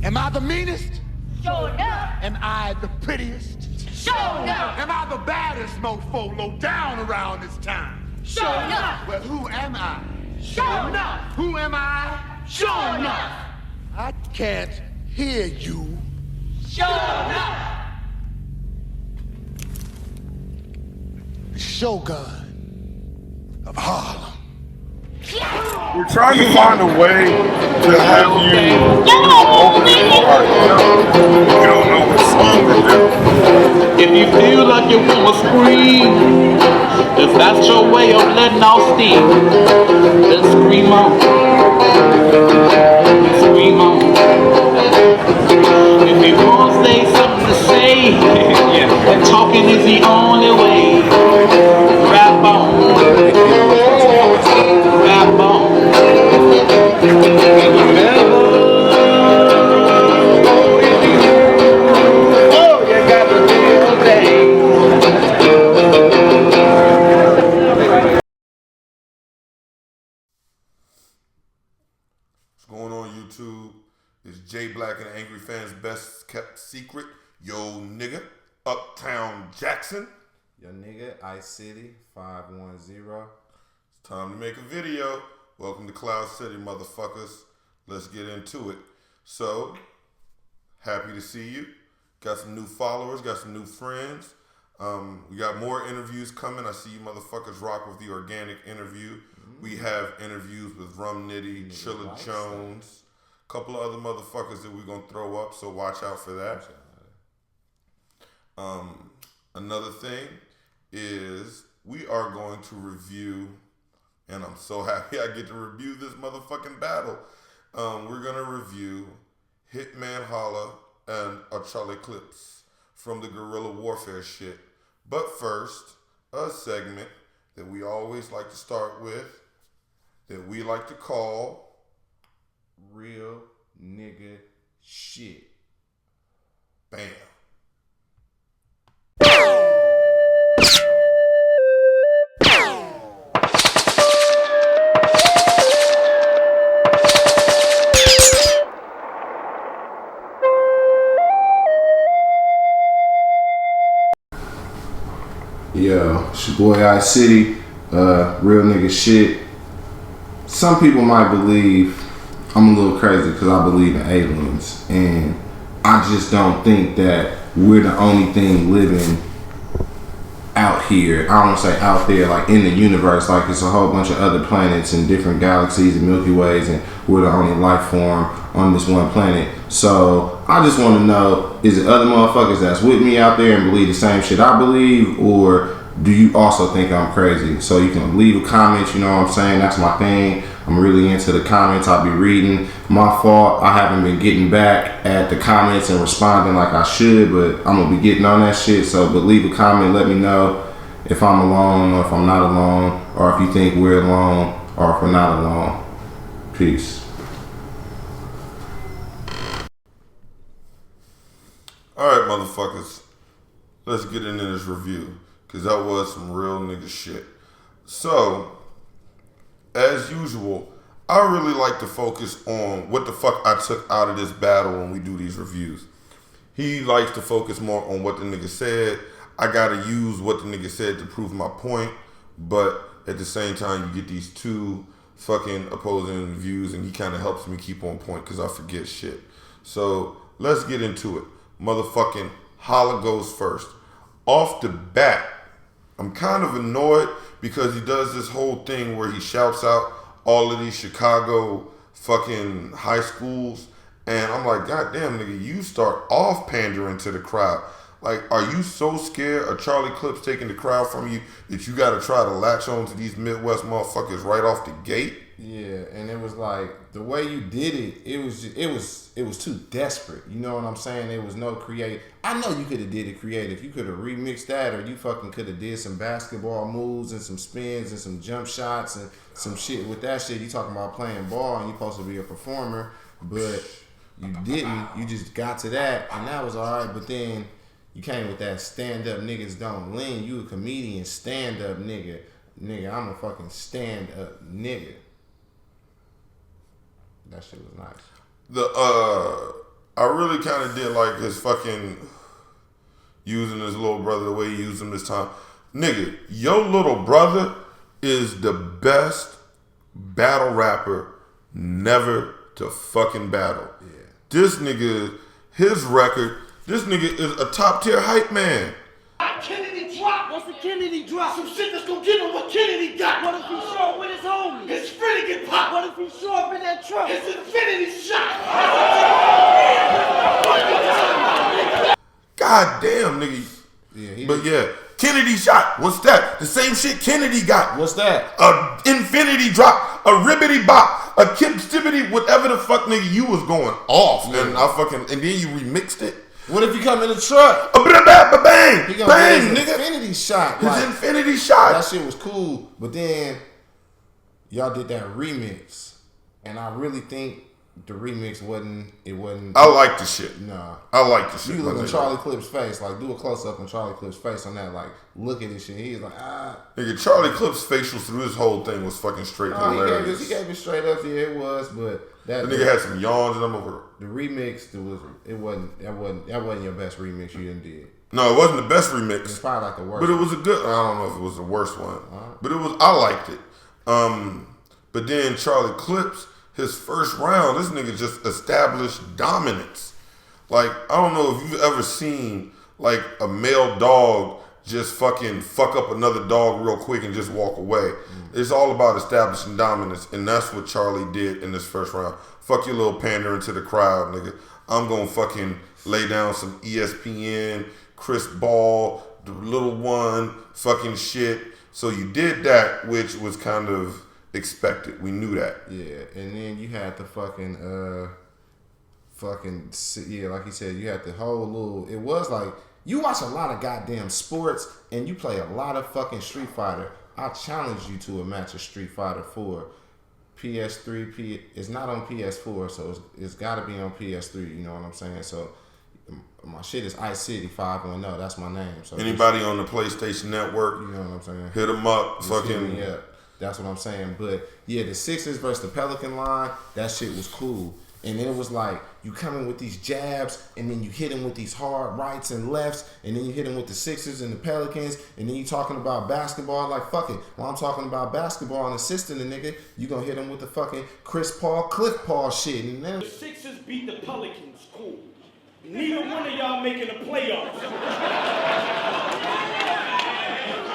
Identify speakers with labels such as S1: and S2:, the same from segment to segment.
S1: Am I the meanest?
S2: Sure enough.
S1: Am I the prettiest?
S2: Sure enough.
S1: Am I the baddest mofo low down around this town?
S2: Sure enough.
S1: Well, who am I?
S2: Sure enough.
S1: Who am I?
S2: Sure enough.
S1: I can't hear you.
S2: Sure enough.
S1: The Shogun of Harlem.
S3: We're trying to find a way to have you open your heart. You don't know what song to do.
S4: If you feel like you wanna scream, if that's your way of letting off steam, then scream on. Scream on. If you wanna say something to say, then talking is the only way. Rap on. Rap on.
S3: What's going on YouTube? It's Jay Black and the Angry Fans' best kept secret. Yo nigga, Uptown Jackson.
S5: Yo nigga, Ice City 510.
S3: It's time to make a video. Welcome to Cloud City, motherfuckers. Let's get into it. So, happy to see you. Got some new followers, got some new friends. We got more interviews coming. I see you motherfuckers rock with the organic interview. We have interviews with Rum Nitty, Chilla Jones, a couple of other motherfuckers that we're going to throw up, so watch out for that. Another thing is we are going to review, and I'm so happy I get to review this motherfucking battle. We're going to review Hitman Holla and a Charlie Clips from the guerrilla warfare shit. But first, a segment that we always like to start with that we like to call
S5: Real nigga shit.
S3: Bam.
S5: Yo, it's your boy Ice City, real nigga shit. Some people might believe I'm a little crazy because I believe in aliens, and I just don't think that we're the only thing living out here. I don't want to say out there, like in the universe, like it's a whole bunch of other planets and different galaxies and Milky Ways, and we're the only life form on this one planet. So I just want to know, is it other motherfuckers that's with me out there and believe the same shit I believe, or do you also think I'm crazy? So you can leave a comment, you know what I'm saying? That's my thing. I'm really into the comments. I'll be reading. My fault, I haven't been getting back at the comments and responding like I should, but I'm gonna be getting on that shit. So, but leave a comment, let me know if I'm alone or if I'm not alone, or if you think we're alone or if we're not alone. Peace.
S3: Alright, motherfuckers. Let's get into this review, because that was some real nigga shit. So, as usual, I really like to focus on what the fuck I took out of this battle when we do these reviews. He likes to focus more on what the nigga said. I gotta use what the nigga said to prove my point, but at the same time, you get these two fucking opposing views, and he kind of helps me keep on point because I forget shit. So, let's get into it. Motherfucking Holla goes first. Off the bat, I'm kind of annoyed because he does this whole thing where he shouts out all of these Chicago fucking high schools, and I'm like, God damn, nigga, you start off pandering to the crowd. Like, are you so scared of Charlie Clips taking the crowd from you that you gotta try to latch on to these Midwest motherfuckers right off the gate?
S5: Yeah, and it was like the way you did it. It was too desperate. You know what I'm saying? There was no creative. I know you could have did it creative. You could have remixed that, or you fucking could have did some basketball moves and some spins and some jump shots and some shit. With that shit, you talking about playing ball and you supposed to be a performer, but you didn't. You just got to that, and that was all right. But then you came with that stand up niggas don't lean. You a comedian, stand up nigga. Nigga, I'm a fucking stand up nigga. That shit was nice.
S3: I really kind of did like his fucking using his little brother the way he used him this time. Nigga, your little brother is the best battle rapper never to fucking battle. Yeah. This nigga, his record, this nigga is a top tier hype man.
S2: Kennedy drop. What's the Kennedy drop?
S1: Some shit that's gonna give him what Kennedy got.
S2: What if he show up with his homies?
S1: His friend get popped.
S2: What if he show up in that truck?
S1: His infinity shot.
S3: God damn, nigga.
S5: Yeah,
S3: but yeah, Kennedy shot. What's that? The same shit Kennedy got.
S5: What's that?
S3: A infinity drop, a ribbity bop, a kip stibbity, whatever the fuck nigga you was going off.
S5: Yeah.
S3: And then you remixed it.
S5: What if you come in the truck?
S3: Bang,
S5: He gonna
S3: bang,
S5: get his
S3: nigga.
S5: infinity shot.
S3: His
S5: Like,
S3: infinity shot.
S5: that shit was cool, but then y'all did that remix, and I really think the remix wasn't.
S3: I like the shit.
S5: Nah.
S3: I like the shit.
S5: You look
S3: my
S5: at
S3: nigga.
S5: Charlie Clip's face, like do a close up on Charlie Clip's face on that, like look at this shit. He's like,
S3: Nigga, Charlie Clip's facial through his whole thing was fucking straight hilarious.
S5: he gave it straight up. Yeah, it was, but
S3: The nigga had some yawns and I'm over.
S5: the remix. That wasn't your best remix you done did.
S3: No, it wasn't the best remix.
S5: It's probably like the worst.
S3: But it was a good. I don't know if it was the worst one, but it was. I liked it. But then Charlie Clips, his first round, this nigga just established dominance. Like I don't know if you've ever seen like a male dog just fucking fuck up another dog real quick and just walk away. It's all about establishing dominance, and that's what Charlie did in this first round. Fuck your little pandering to the crowd, nigga. I'm gonna fucking lay down some ESPN, Chris Ball, the little one, fucking shit. So you did that, which was kind of expected. We knew that.
S5: Yeah, and then you had the fucking like you said, you had the whole little. It was like you watch a lot of goddamn sports and you play a lot of fucking Street Fighter. I challenge you to a match of Street Fighter 4. PS3, it's not on PS4, so it's got to be on PS3. You know what I'm saying? So my shit is Ice City 510. That's my name. So
S3: anybody on the PlayStation Network,
S5: you know what I'm saying?
S3: Hit them up.
S5: Just
S3: fucking
S5: hit me up. That's what I'm saying. But yeah, the Sixers versus the Pelican line, that shit was cool. And then it was like you come in with these jabs, and then you hit him with these hard rights and lefts, and then you hit him with the Sixers and the Pelicans, and then you talking about basketball. Like fuck it, while I'm talking about basketball and assisting the nigga, you gonna hit him with the fucking Chris Paul, Cliff Paul shit. And then
S6: the Sixers beat the Pelicans, cool. Neither one of y'all making the playoffs.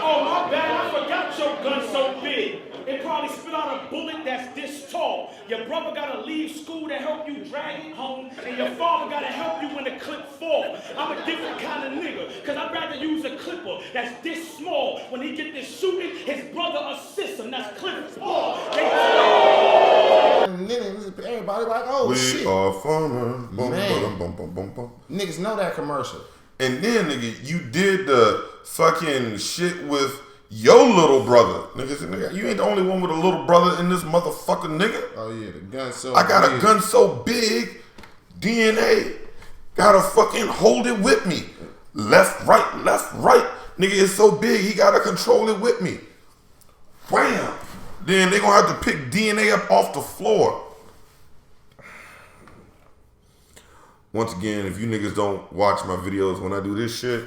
S6: Oh my bad, I forgot your gun so big. It probably spit out a bullet that's this tall. Your brother gotta leave school to help you drag it home, and your father gotta help you when the clip fall. I'm a different kind of nigga, cause I'd rather use a clipper that's this small. When he get this shooting, his brother assists him. That's clip fall.
S5: and then everybody like, oh
S3: we
S5: shit.
S3: are farmers.
S5: Man.
S3: Bum, bum, bum, bum.
S5: Niggas know that commercial.
S3: And then, nigga, you did the fucking shit with your little brother. Nigga, you ain't the only one with a little brother in this motherfucker, nigga.
S5: Oh yeah, the gun so
S3: I got
S5: big.
S3: a gun so big, DNA gotta fucking hold it with me. Left, right. Nigga, it's so big, he gotta control it with me. Wham! Then they gonna have to pick DNA up off the floor. Once again, if you niggas don't watch my videos when I do this shit,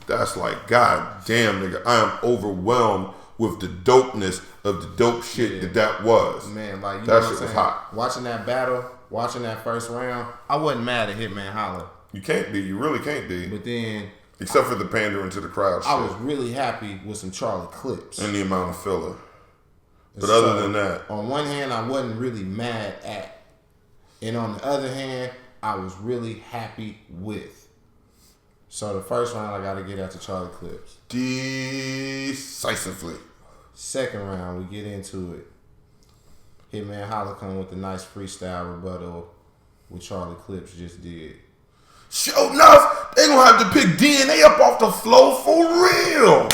S3: that's like, god damn, nigga, I am overwhelmed with the dopeness of the dope shit that was.
S5: Man, like, you
S3: that
S5: know
S3: shit
S5: what I'm
S3: was
S5: saying?
S3: hot.
S5: Watching that battle, watching that first round, I wasn't mad at Hitman Holla.
S3: You can't be, you really can't be.
S5: But then,
S3: except for the pandering to the crowd shit.
S5: I was really happy with some Charlie Clips.
S3: And the amount of filler. But
S5: So,
S3: other than that,
S5: on one hand, I wasn't really mad at. And on the other hand, I was really happy with. So the first round, I got to get at the Charlie Clips.
S3: decisively.
S5: Second round, we get into it. Hitman Holla come with a nice freestyle rebuttal what Charlie Clips just did.
S3: Sure enough, they gonna have to pick DNA up off the floor for real.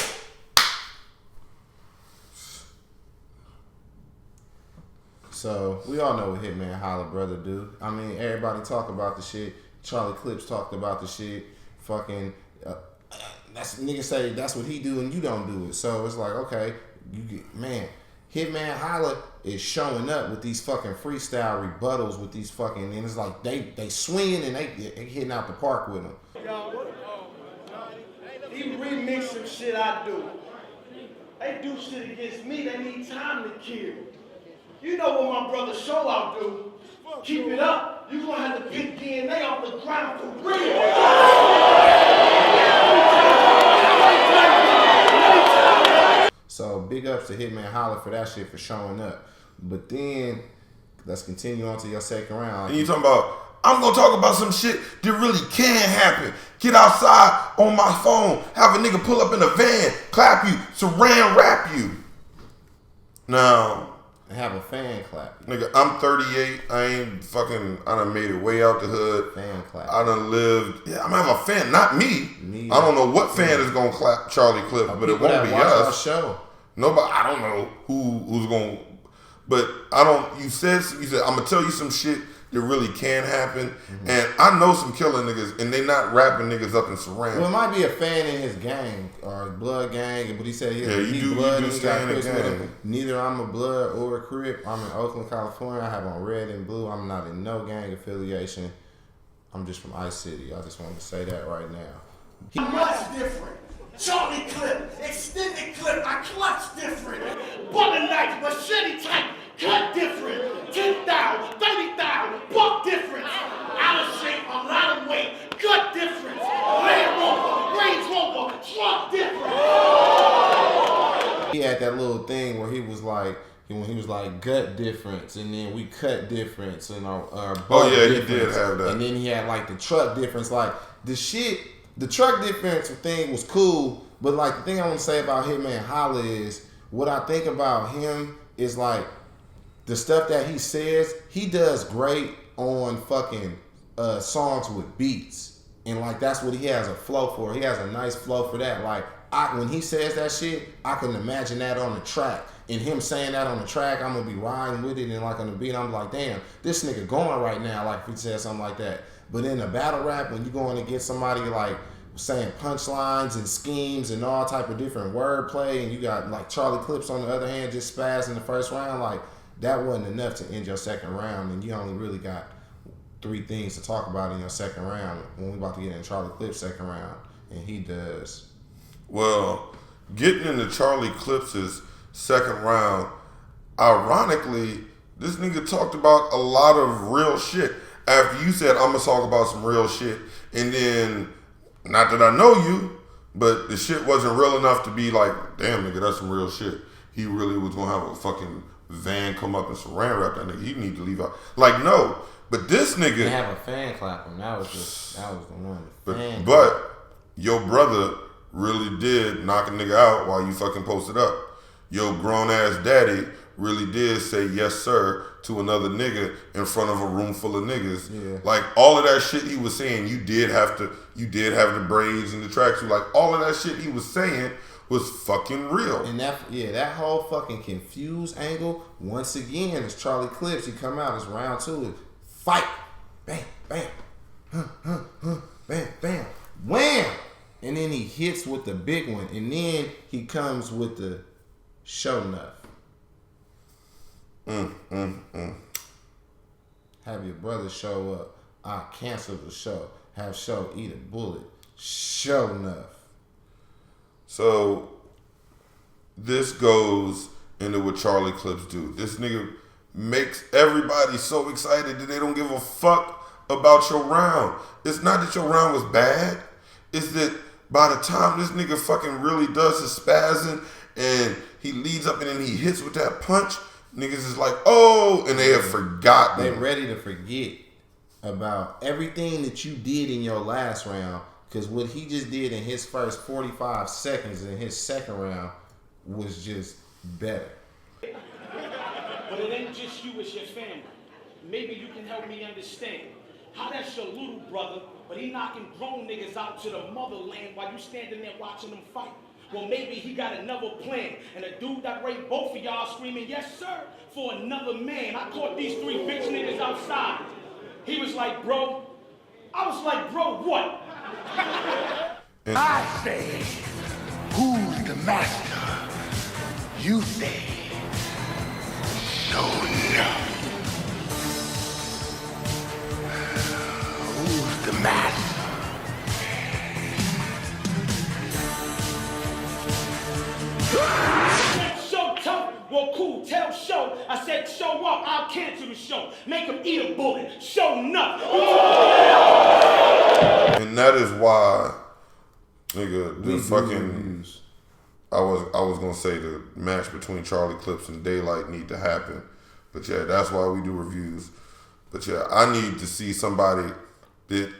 S5: So we all know what Hitman Holla brother do. I mean, everybody talk about the shit. Charlie Clips talked about the shit. Fucking, that's niggas say that's what he do and you don't do it. So it's like, okay, you get, man, Hitman Holla is showing up with these fucking freestyle rebuttals with these fucking, and it's like they swinging and they hitting out the park with them.
S2: He remix some shit I do. They do shit against me, they need time to kill. You know what my brother Show Out do? Keep it up, you gonna have to pick DNA off the ground for real.
S5: So big ups to Hitman Holla for that shit for showing up. But then let's continue on to your second round.
S3: And you talking about, I'm gonna talk about some shit that really can happen. Get outside on my phone, have a nigga pull up in a van, clap you, saran wrap you. Now,
S5: have a fan clap.
S3: nigga, I'm 38. I done made it way out the hood.
S5: Fan clap.
S3: I done lived. Yeah, I'm gonna have a fan, not me. I don't know what fan is gonna clap Charlie Clips, but it won't be us.
S5: Our show.
S3: Nobody. I don't know who's gonna. But I don't. You said I'm gonna tell you some shit that really can happen, and I know some killer niggas, and they not rapping niggas up in saran.
S5: Well, it might be a fan in his gang or his blood gang, but he said he blood and he got Crips with him. Neither I'm a blood or a Crip. I'm in Oakland, California. I have on red and blue. I'm not in no gang affiliation. I'm just from Ice City. I just wanted to say that right now.
S2: Much different. Charlie Clip, extended clip, I clutch different. Butter knife, machete type, cut different. 10,000, 30,000, buck difference. Out of shape, I'm out of weight, cut difference. Land Rover, Range Rover, truck different.
S5: He had that little thing where he was like, when he was like gut difference, and then we cut difference, and our buck difference.
S3: He did have that.
S5: And then he had like the truck difference, like the truck difference thing was cool, but like the thing I want to say about Hitman Holla is what I think about him is like the stuff that he says, he does great on fucking songs with beats. And like that's what he has a flow for. He has a nice flow for that. Like when he says that shit, I can imagine that on the track. And him saying that on the track, I'm gonna be riding with it and like on the beat, I'm like, damn, this nigga going right now, like if he said something like that. But in a battle rap, when you going to get somebody like saying punchlines and schemes and all type of different wordplay, and you got like Charlie Clips on the other hand just spaz in the first round, like that wasn't enough to end your second round, and you only really got 3 things to talk about in your second round when we about to get in Charlie Clips' second round, and he does.
S3: Well, getting into Charlie Clips' second round, ironically, this nigga talked about a lot of real shit. After you said, I'm gonna talk about some real shit, and then, not that I know you, but the shit wasn't real enough to be like, damn nigga, that's some real shit. He really was gonna have a fucking van come up and saran wrap that nigga. He need to leave out. Like, no. But this nigga.
S5: They have a fan clapping. That was the one.
S3: But your brother really did knock a nigga out while you fucking posted up. Your grown ass daddy really did say yes sir to another nigga in front of a room full of niggas.
S5: Yeah.
S3: Like all of that shit he was saying, you did have the braids and the tracksuit. Like all of that shit he was saying was fucking real.
S5: And that whole fucking confused angle, once again, is Charlie Clips. He come out, it's round 2, fight, bam, bam, bam, bam, wham, and then he hits with the big one, and then he comes with the show enough. Have your brother show up. I cancel the show. Have show eat a bullet. Show enough.
S3: So this goes into what Charlie Clips do. This nigga makes everybody so excited that they don't give a fuck about your round. It's not that your round was bad. It's that by the time this nigga fucking really does his spazzing and he leads up and then he hits with that punch, niggas is like, oh, and they have forgotten.
S5: They ready to forget about everything that you did in your last round, because what he just did in his first 45 seconds in his second round was just better.
S6: But it ain't just you, it's your family. Maybe you can help me understand how that's your little brother, but he knocking grown niggas out to the motherland while you standing there watching them fight. Well, maybe he got another plan, and the dude that raped both of y'all screaming, yes, sir, for another man. I caught these 3 bitch niggas outside. He was like, bro. I was like, bro, what?
S1: I say, who's the master? You say, No. Who's the master?
S6: Show tough, well cool, tell show. I said show up, I'll cancel the show. Make him eat a bullet, show enough.
S3: And that is why, nigga, the fucking, I was gonna say the match between Charlie Clips and Daylight need to happen. But yeah, that's why we do reviews. But yeah, I need to see somebody that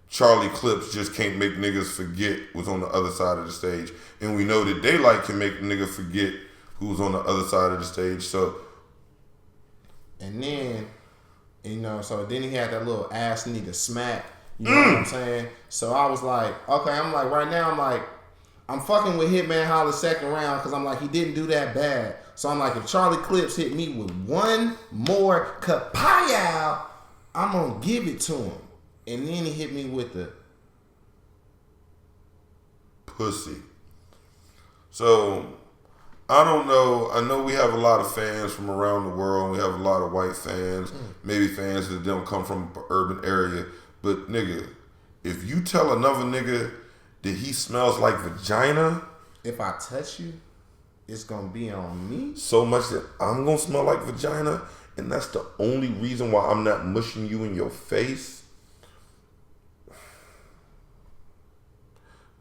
S3: Charlie Clips just can't make niggas forget was on the other side of the stage. And we know that Daylight can make a nigga forget who's on the other side of the stage. So,
S5: and then, you know, so then he had that little ass nigga smack. You know what I'm saying? So I was like, okay, I'm like, right now, I'm fucking with Hitman Holla second round because I'm like, he didn't do that bad. So I'm like, if Charlie Clips hit me with one more kapow, I'm going to give it to him. And then he hit me with the
S3: pussy. So, I don't know. I know we have a lot of fans from around the world. We have a lot of white fans. Maybe fans that don't come from an urban area. But, nigga, if you tell another nigga that he smells like vagina,
S5: if I touch you, it's going to be on me.
S3: So much that I'm going to smell like vagina, and that's the only reason why I'm not mushing you in your face.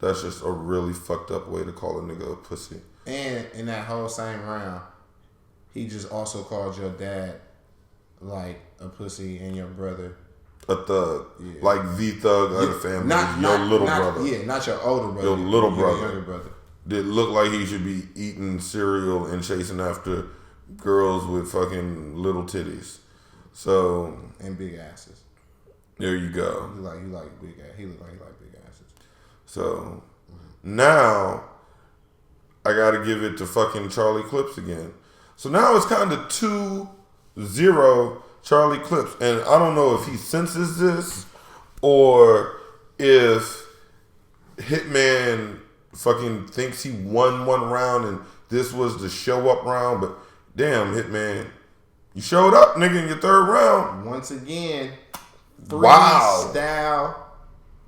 S3: That's just a really fucked up way to call a nigga a pussy.
S5: And in that whole same round, he just also called your dad like a pussy and your brother
S3: a thug. Yeah. Like the thug of the family. Your little brother.
S5: Yeah, not your older brother.
S3: Your little brother.
S5: Your younger brother.
S3: That looked like he should be eating cereal and chasing after girls with fucking little titties. So.
S5: And big asses.
S3: There you go.
S5: He like big ass. He look like he like big asses.
S3: So now I gotta give it to fucking Charlie Clips again. So now it's kind of 2-0 Charlie Clips. And I don't know if he senses this or if Hitman fucking thinks he won one round and this was the show up round. But damn, Hitman, you showed up, nigga, in your third round.
S5: Once again,
S3: wow.
S5: Freestyle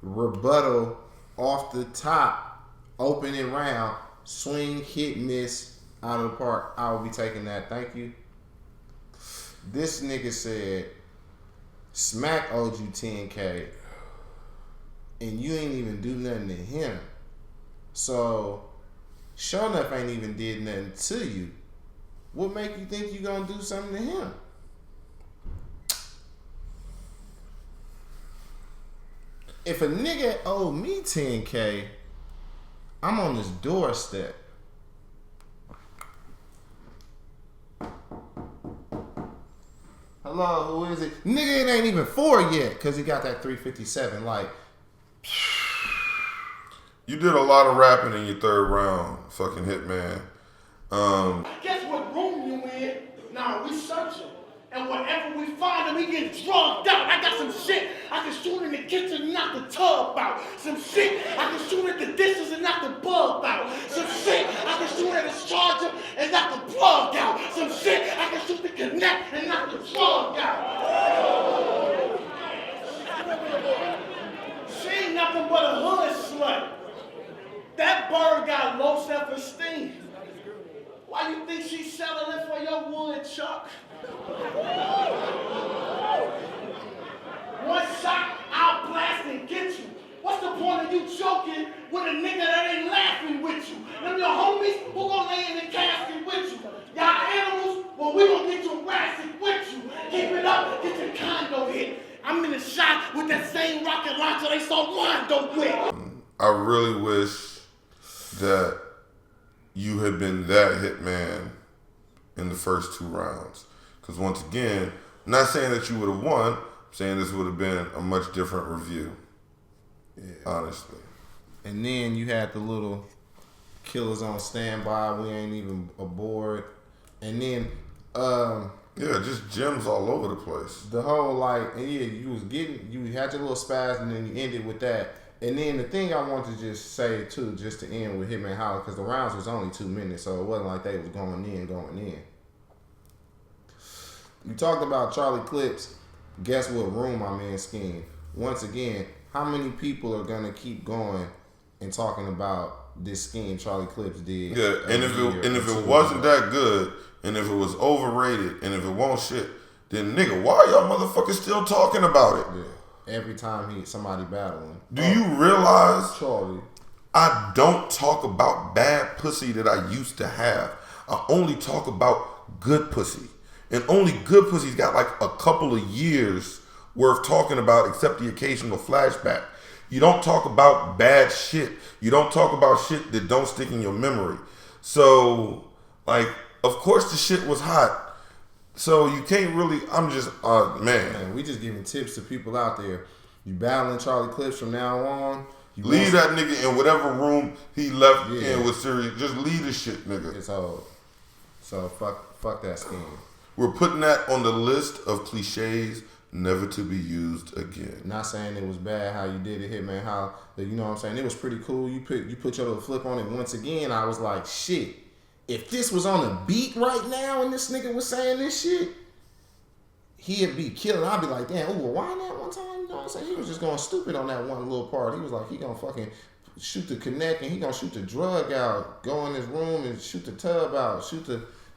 S5: rebuttal off the top, opening round, swing, hit, miss, out of the park. I will be taking that. Thank you. This nigga said, Smack owed you 10K, and you ain't even do nothing to him. So, sure enough ain't even did nothing to you. What make you think you gonna do something to him? If a nigga owe me 10K, I'm on his doorstep. Hello, who is it? Nigga, it ain't even 4 yet, because he got that 357. Like,
S3: you did a lot of rapping in your third round, fucking Hitman.
S2: Guess what room you in? Now we searching. And wherever we find him, we get drugged out. I got some shit I can shoot in the kitchen and knock the tub out. Some shit I can shoot at the dishes and knock the bulb out. Some shit I can shoot at the charger and knock the plug out. Some shit I can shoot the connect and knock the plug out. She ain't nothing but a hood slut. That bird got low self-esteem. Why you think she's selling it for your wood, Chuck? One shot, I'll blast and get you. What's the point of you joking with a nigga that ain't laughing with you? Them your homies who gon' lay in the casket with you. Y'all animals, well, we gon' get Jurassic with you. Keep it up, get your condo hit. I'm in the shot with that same rocket launcher they saw Rondo with.
S3: I really wish that you had been that Hitman in the first 2 rounds. Because once again, I'm not saying that you would have won. I'm saying this would have been a much different review. Yeah. Honestly.
S5: And then you had the little killers on standby. We ain't even aboard. And then,
S3: yeah, just gems all over the place.
S5: The whole like, and yeah, you had your little spaz, and then you ended with that. And then the thing I want to just say too, just to end with Hitman Holla, because the rounds was only 2 minutes, so it wasn't like they was going in. You talked about Charlie Clips. Guess what room I'm in scheme? Once again, how many people are gonna keep going and talking about this scheme Charlie Clips did?
S3: Yeah, and if it wasn't that good, and if it was overrated, and if it won't shit, then nigga, why y'all motherfuckers still talking about it?
S5: Yeah. Every time somebody battling.
S3: Do you realize
S5: Charlie?
S3: I don't talk about bad pussy that I used to have. I only talk about good pussy. And only good pussy's got like a couple of years worth talking about, except the occasional flashback. You don't talk about bad shit. You don't talk about shit that don't stick in your memory. So, like, of course the shit was hot. So you can't really, I'm just, man.
S5: We just giving tips to people out there. You battling Charlie Clips from now on.
S3: Leave that nigga in whatever room he left in with Sirius. Just leave the shit, nigga.
S5: It's old. So fuck that scheme.
S3: We're putting that on the list of cliches never to be used again.
S5: Not saying it was bad how you did it, Hitman Holla. You know what I'm saying? It was pretty cool. You put your little flip on it. Once again, I was like, shit. If this was on a beat right now and this nigga was saying this shit, he'd be killing. I'd be like, damn, ooh, why that one time? You know what I'm saying? He was just going stupid on that one little part. He was like, he gonna fucking shoot the connect and he gonna shoot the drug out, go in his room and shoot the tub out,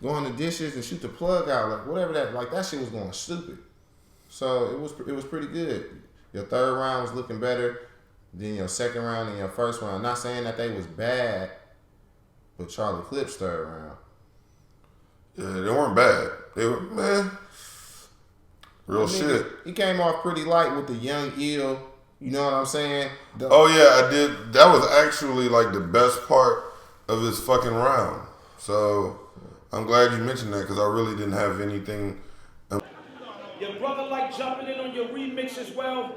S5: go in the dishes and shoot the plug out, like whatever that shit was going stupid. So it was pretty good. Your third round was looking better than your second round and your first round. Not saying that they was bad, but Charlie Clips third round.
S3: Yeah, they weren't bad. They were, man, real shit.
S5: He came off pretty light with the young ill. You know what I'm saying?
S3: Oh yeah, I did. That was actually like the best part of this fucking round. So I'm glad you mentioned that because I really didn't have anything.
S6: Your brother like jumping in on your remix as well.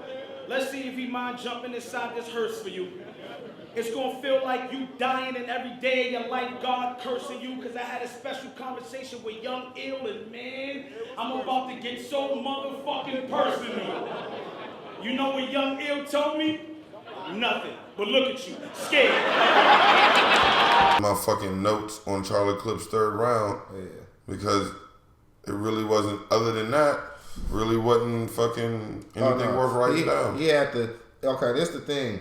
S6: Let's see if he mind jumping inside this hearse for you. It's gonna feel like you dying and every day of your life God cursing you because I had a special conversation with Young Ill and man, I'm about to get so motherfucking personal. You know what Young Ill told me? Nothing. But look at you, scared.
S3: My fucking notes on Charlie Clips' third round because it really wasn't, other than that, really wasn't fucking anything worth writing down.
S5: Okay, that's the thing.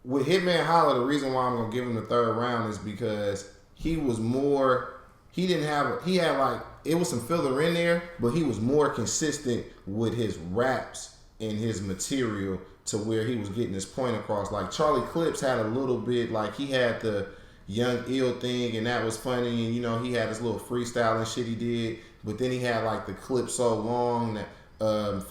S5: With Hitman Holla, the reason why I'm gonna give him the third round is because he was more. He had like it was some filler in there, but he was more consistent with his raps and his material to where he was getting his point across. Like Charlie Clips had a little bit, like he had the Young Ill thing, and that was funny, and you know he had his little freestyle and shit he did. But then he had like the clip so long that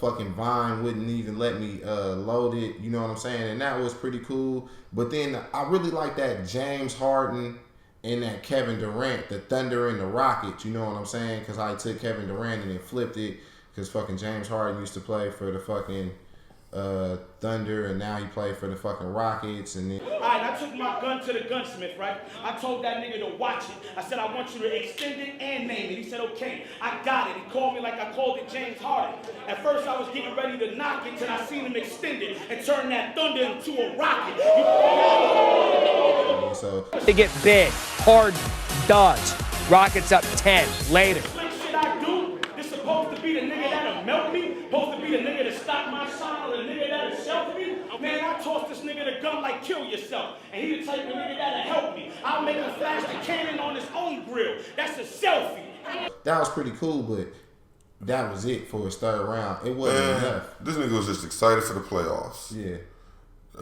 S5: fucking Vine wouldn't even let me load it. You know what I'm saying? And that was pretty cool. But then I really like that James Harden and that Kevin Durant, the Thunder and the Rockets. You know what I'm saying? Because I took Kevin Durant and then flipped it because fucking James Harden used to play for the fucking Thunder, and now he played for the fucking Rockets. And then
S6: Alright, I took my gun to the gunsmith, right? I told that nigga to watch it. I said, I want you to extend it and name it. He said, okay, I got it. He called me like I called it James Harden. At first I was getting ready to knock it till I seen him extend it and turn that Thunder into a rocket.
S5: so
S7: They get big, Harden, dodge, Rockets up 10, later.
S6: Slick shit I do, this supposed to be the nigga that'll melt me, supposed to be the nigga to stop my shine, or the nigga that'll shelter me. Man, I tossed this nigga the gun like kill yourself, and he the type of nigga that'll help me. I'll make him flash the cannon on his own grill. That's a selfie.
S5: that was pretty cool, but that was it for his third round. It wasn't enough.
S3: This nigga was just excited for the playoffs.
S5: Yeah,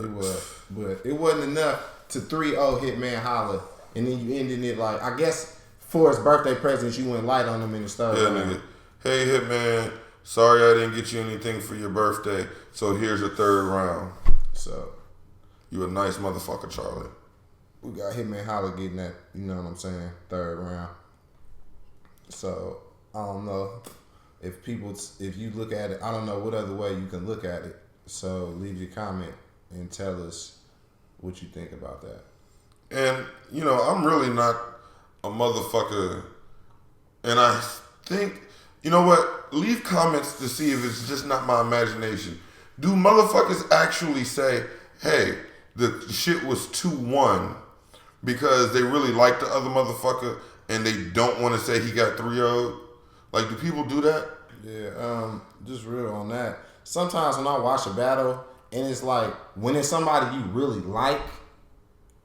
S5: it was, but it wasn't enough to 3-0 Hitman Holla, and then you ended it like, I guess for his birthday presents, you went light on him in the third round.
S3: Nigga. Hey Hitman, sorry I didn't get you anything for your birthday, so here's your third round.
S5: So
S3: You a nice motherfucker, Charlie.
S5: we got Hitman Holla getting that, you know what I'm saying, third round. So I don't know if you look at it, I don't know what other way you can look at it. So leave your comment and tell us what you think about that.
S3: And, you know, I'm really not a motherfucker. And I think, you know what? Leave comments to see if it's just not my imagination. Do motherfuckers actually say, hey, the shit was 2-1 because they really like the other motherfucker and they don't want to say he got 3-0? Like, do people do that?
S5: Yeah, just real on that. Sometimes when I watch a battle, and it's like, when it's somebody you really like,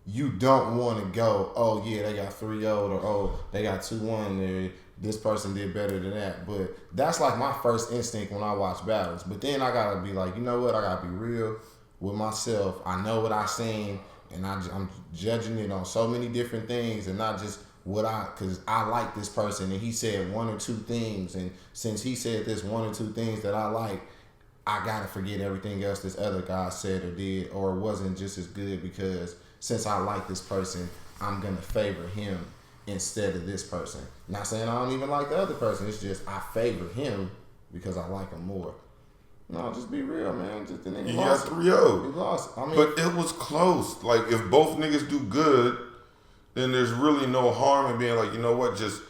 S5: you don't want to go, oh yeah, they got 3-0, or oh, they got 2-1, this person did better than that. But that's like my first instinct when I watch battles. But then I gotta be like, you know what? I gotta be real with myself. I know what I seen, and I'm judging it on so many different things, and not just because I like this person, and he said 1 or 2 things, and since he said this 1 or 2 things that I like, I gotta forget everything else this other guy said or did, or wasn't just as good, because since I like this person, I'm gonna favor him instead of this person. Not saying I don't even like the other person. It's just I favor him because I like him more. No, just be real, man. Just the nigga
S3: You
S5: lost.
S3: got 3-0.
S5: He lost. I mean,
S3: But it was close. Like, if both niggas do good, then there's really no harm in being like, you know what, just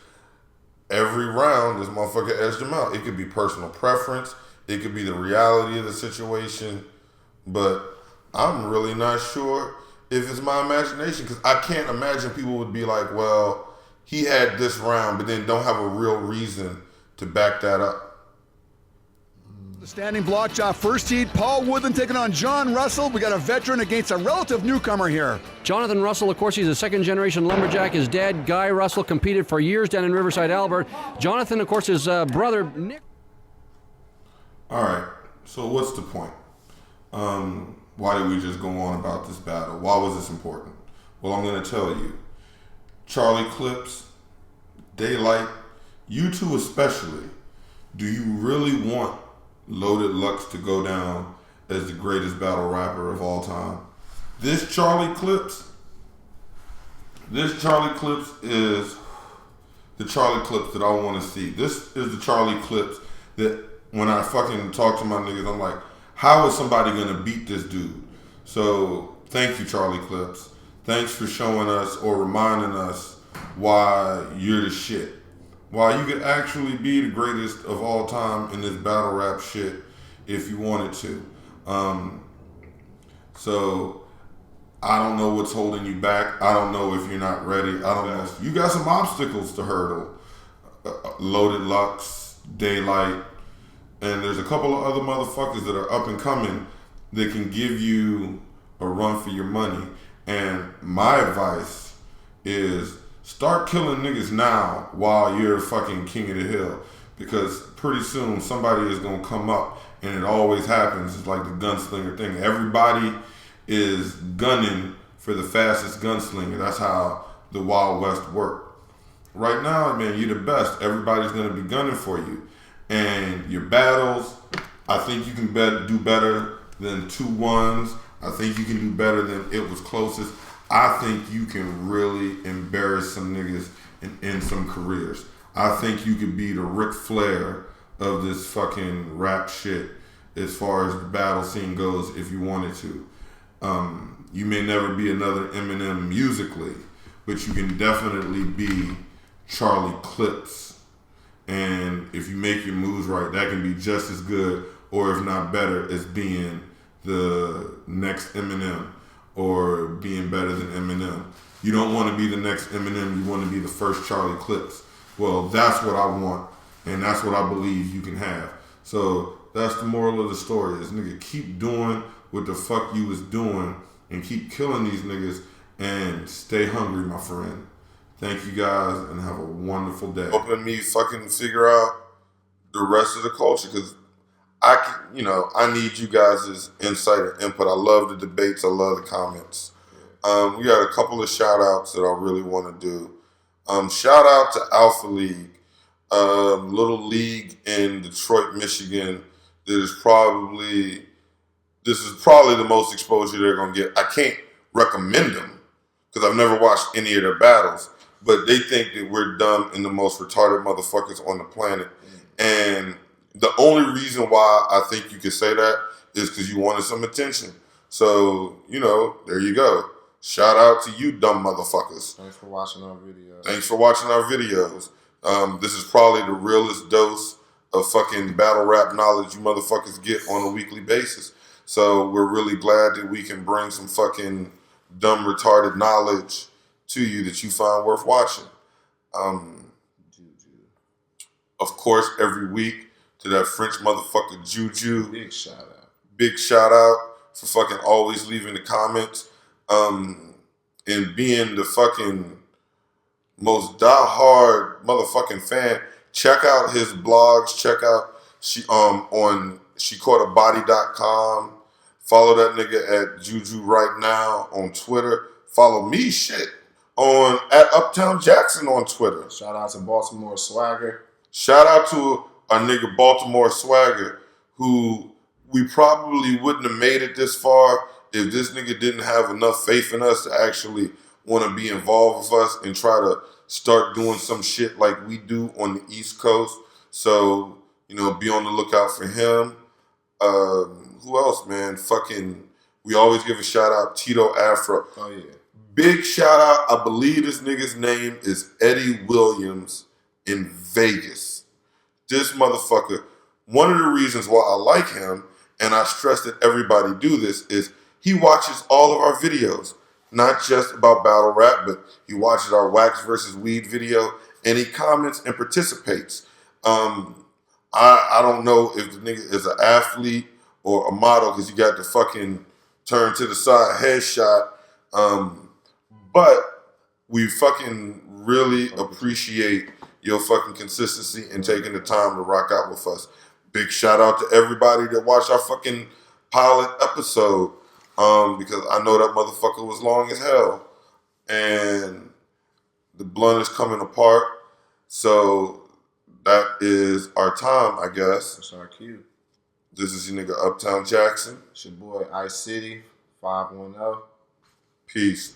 S3: every round this motherfucker edged him out. It could be personal preference. It could be the reality of the situation. But I'm really not sure if it's my imagination, because I can't imagine people would be like, well, he had this round, but then don't have a real reason to back that up.
S8: The standing block job first seed, Paul Woodland taking on John Russell. We got a veteran against a relative newcomer here.
S9: Jonathan Russell, of course, he's a second-generation lumberjack. His dad, Guy Russell, competed for years down in Riverside, Albert. Jonathan, of course, his brother, Nick.
S3: All right, so what's the point? Why did we just go on about this battle? Why was this important? Well, I'm going to tell you. Charlie Clips, Daylight, you two especially, do you really want Loaded Lux to go down as the greatest battle rapper of all time? This Charlie Clips is the Charlie Clips that I want to see. This is the Charlie Clips that when I fucking talk to my niggas, I'm like, how is somebody gonna beat this dude? So thank you, Charlie Clips. Thanks for showing us or reminding us why you're the shit. Why you could actually be the greatest of all time in this battle rap shit if you wanted to. So I don't know what's holding you back. I don't know if you're not ready. I don't know. You got some obstacles to hurdle. Loaded Lux, Daylight, and there's a couple of other motherfuckers that are up and coming that can give you a run for your money. And my advice is start killing niggas now while you're fucking king of the hill. Because pretty soon somebody is going to come up, and it always happens. It's like the gunslinger thing. Everybody is gunning for the fastest gunslinger. That's how the Wild West worked. Right now, man, you're the best. Everybody's going to be gunning for you. And your battles, I think you can do better than 2-1s. I think you can do better than it was closest. I think you can really embarrass some niggas and end some careers. I think you could be the Ric Flair of this fucking rap shit as far as the battle scene goes if you wanted to. You may never be another Eminem musically, but you can definitely be Charlie Clips. And if you make your moves right, that can be just as good, or if not better, as being the next Eminem or being better than Eminem. You don't want to be the next Eminem, you want to be the first Charlie Clips. Well, that's what I want, and that's what I believe you can have. So that's the moral of the story is, nigga, keep doing what the fuck you was doing and keep killing these niggas and stay hungry, my friend. Thank you guys and have a wonderful day. Helping me fucking figure out the rest of the culture, because I need you guys' insight and input. I love the debates. I love the comments. We got a couple of shout outs that I really want to do. Shout out to Alpha League, little league in Detroit, Michigan. This is probably the most exposure they're going to get. I can't recommend them because I've never watched any of their battles. But they think that we're dumb and the most retarded motherfuckers on the planet. And the only reason why I think you could say that is because you wanted some attention. So, there you go. Shout out to you dumb motherfuckers.
S5: Thanks for watching our videos. This is probably the realest dose of fucking battle rap knowledge you motherfuckers get on a weekly basis. So we're really glad that we can bring some fucking dumb, retarded knowledge to you that you find worth watching.
S3: Of course, every week to that French motherfucker Juju.
S5: Big shout out.
S3: Big shout out for fucking always leaving the comments. And being the fucking most diehard motherfucking fan. Check out his blogs. Check out on shecaughthabody.com. Follow that nigga at Juju right now on Twitter. Follow me on at Uptown Jackson on Twitter.
S5: Shout out to Baltimore Swagger.
S3: Shout out to our nigga Baltimore Swagger, who we probably wouldn't have made it this far if this nigga didn't have enough faith in us to actually want to be involved with us and try to start doing some shit like we do on the East Coast. So, be on the lookout for him. Who else, man? We always give a shout out, Tito Afro.
S5: Oh, yeah.
S3: Big shout out, I believe this nigga's name is Eddie Williams in Vegas. This motherfucker, one of the reasons why I like him, and I stress that everybody do this, is he watches all of our videos. Not just about battle rap, but he watches our wax versus weed video, and he comments and participates. I don't know if the nigga is an athlete or a model because he got the fucking turn to the side headshot. But we fucking really appreciate your fucking consistency and taking the time to rock out with us. Big shout out to everybody that watched our fucking pilot episode. Because I know that motherfucker was long as hell. And the blunt is coming apart. So that is our time, I guess.
S5: That's our cue.
S3: This is your nigga Uptown Jackson.
S5: It's your boy Ice City 510.
S3: Peace.